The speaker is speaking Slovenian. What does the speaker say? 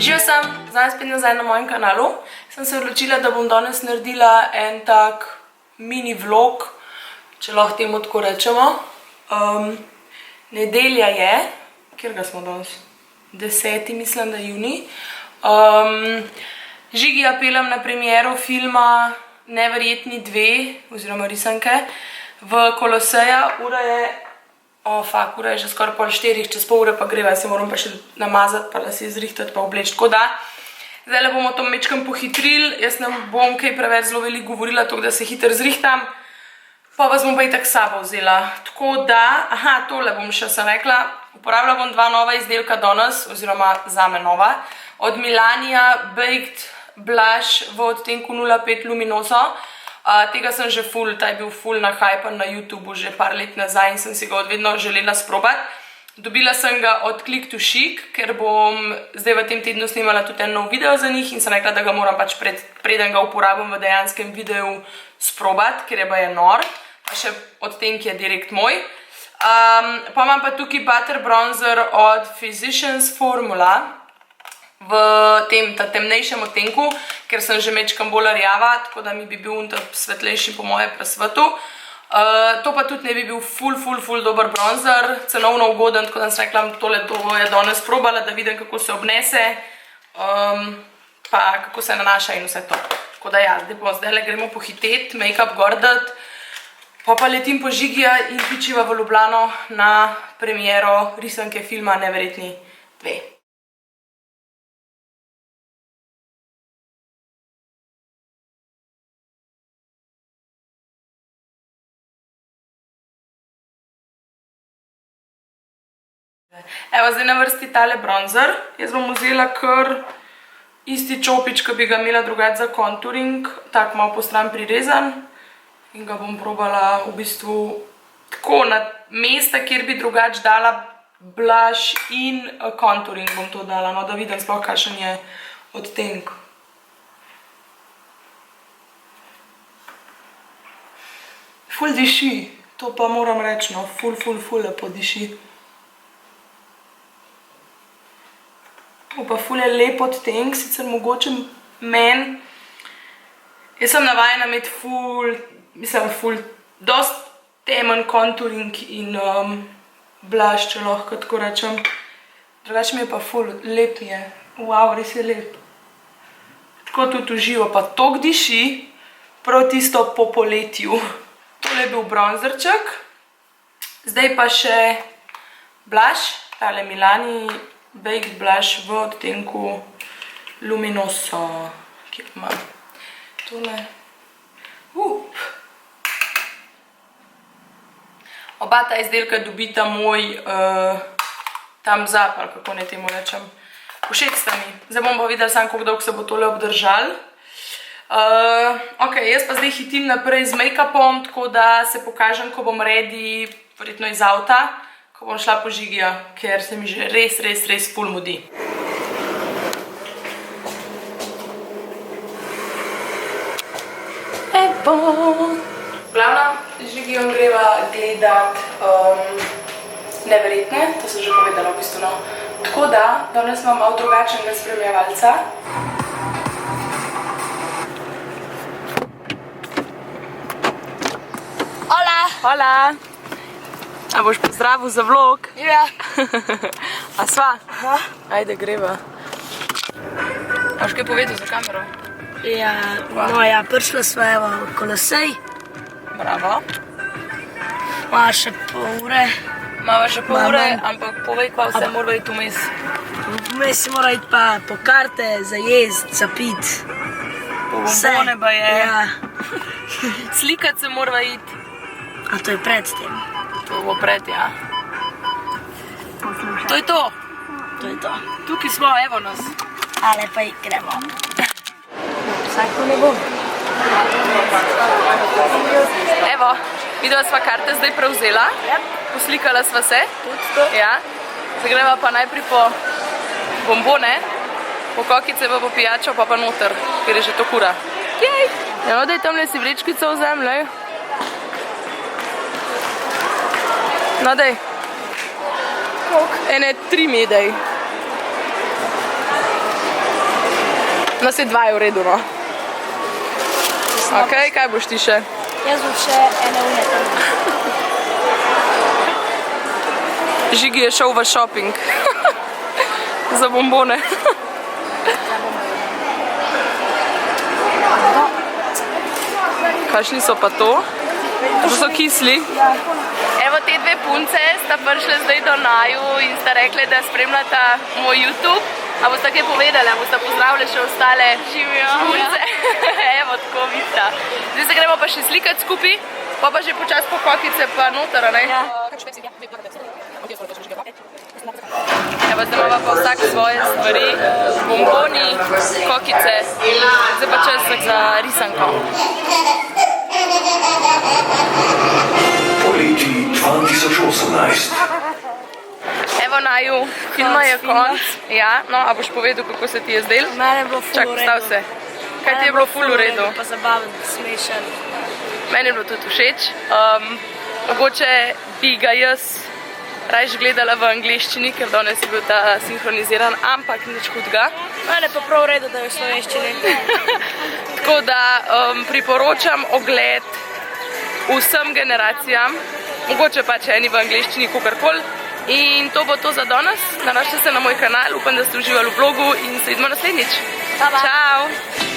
Živijo sem, zdaj spet nazaj na mojem kanalu. Sem se odločila, da bom danes naredila en tak mini vlog, če lahko temu tako rečemo. Nedelja je, kjer ga smo danes? 10. mislim, da juni. Žigija pelem na premiero filma Neverjetni 2, oziroma risanke, v Koloseja. Ura je... ura je že skoraj pol 4, čez pol ure pa greva, se moram pa še namazati, pa lase zrihtati, pa obleči, tako da. Zdaj bomo to mečkam pohitrili, jaz ne bom kaj preveč zelo veliko govorila, tako da se hitro zrihtam, pa vas bom pa itak s sabo vzela. Tako da, tole bom še sem rekla, uporabila bom dva nova izdelka danes, oziroma zame nova, od Milania Baked Blush v odtenku 05 Luminoso. Tega sem že ta je bil ful nahajpan na YouTubeu že par let nazaj in sem si ga odvedno želela sprobati. Dobila sem ga od Click to Chic, ker bom zdaj v tem tednu snimala tudi en nov video za njih in sem rekla, da ga moram pač preden ga uporabim v dejanskem videu sprobati, ker je nor, pa še odtenk je direkt moj. Pa imam pa tukaj Butter Bronzer od Physicians Formula v tem temnejšem odtenku, ker sem že mečkam bolj rjava, tako da mi bi bil svetlejši po moje presvetu. To pa tudi ne bi bil ful dober bronzer, cenovno ugoden, tako da sem rekla, tole je danes probala, da vidim, kako se obnese, pa kako se nanaša in vse to. Tako da ja, zdaj gremo pohiteti, make-up gordati, pa letim po Žigija in pičiva v Ljubljano na premiero risanke filma Neverjetni 2. Evo, zdaj na vrsti tale bronzer. Jaz bom vzela kar isti čopič, ki bi ga imela drugače za contouring, tako malo po stran prirezan. In ga bom probala v bistvu tako na mesta, kjer bi drugače dala blush in contouring bom to dala, no, da vidim sploh, kakšen je odtenk. Ful diši, to pa moram reči, no, ful lepo diši. Pa ful je lep odtenk, sicer mogoče meni, jaz sem navajena imeti ful, dost temen contouring in blush, če lahko tako rečem. Drugače mi je pa ful, lep je, wow, res je lep. Tako tudi uživo, pa tok diši, prav tisto po poletju. Tole je bil bronzerček, zdaj pa še blush, tale Milani Baked Blush v odtenku Luminoso, kjer imam tole. Oba ta izdelka dobita moj thumbs up, ali kako ne temu rečem. Všeč sta mi. Zdaj bom pa videla sam, koliko dolgo se bo tole obdržal. Ok, jaz pa zdaj hitim naprej z make-upom, tako da se pokažem, ko bom ready, verjetno iz avta, ko bom šla po Žigija, ker se mi že res ful mudi. Evo! Glavno, Žigijom greva gledat Neverjetne, to sem že povedala v bistvu, no. Tako da, danes imam malo drugačnega spremljevalca. Hola! A boš pozdravil za vlog? Ja. A sva? Ajde, greva. A boš kaj povedal za kamero? Ja, no ja, prišla sva evo v Kolosej. Bravo. Mava še pol ure. Mava še pol ure, ampak povej, kva vse mora iti vmes. Vmes se mora iti pa po karte, za jest, za pit. Po bombone pa je. Ja. Slikat se mora iti. A to je pred tem. To bo pred, ja. To je to. To je to. Tukaj smo, evo nas. Ale pa gremo. Vsako ne bom. Evo, videla sva karte zdaj prevzela. Poslikala sva se. Ja. Zdaj greva pa najprej po bombone, po kokice pa po pijačo, pa noter, ker je že to kura. Jej! Ja, no, daj tamle si vrečkico vzem, lej. No, daj. Ene 3 mi daj. No, si 2 je v redu, no. Ok, kaj boš ti še? Jaz bom še ene unete. Žigi je šel v shopping. Za bombone. Kakšni so pa to? To so kisli. Evo, te dve punce sta prišle zdaj do naju in sta rekli, da spremljata moj YouTube. A boste kaj povedali, a boste pozdravili še ostale punce? Evo, tako vidite. Zdaj se gremo pa še slikati skupaj, pa že počas po kokice pa noter, ne? Evo, zdaj imamo pa vsak svoje stvari, bomboni, kokice, zdaj pa čas za risanko. Poleti 2018. Evo naju, filma je konc. Ja, no, a boš povedal, kako se ti je zdel? Mene je bilo ful v redu. Čak, stav se. Kaj ti je bilo ful v redu? Pa zabaven, smešen. Meni je bilo tudi všeč. Mogoče bi ga jaz rajš gledala v angleščini, ker danes je bil ta sinhroniziran, ampak nič hudega. Mene pa prav v redu, da je v slovenščini. Tako da priporočam ogled vsem generacijam, mogoče pa če eni v angleščini, kakorkoli. In to bo to za danes. Nanašajte se na moj kanal, upam, da ste uživali v vlogu in se vidimo naslednjič. Čau!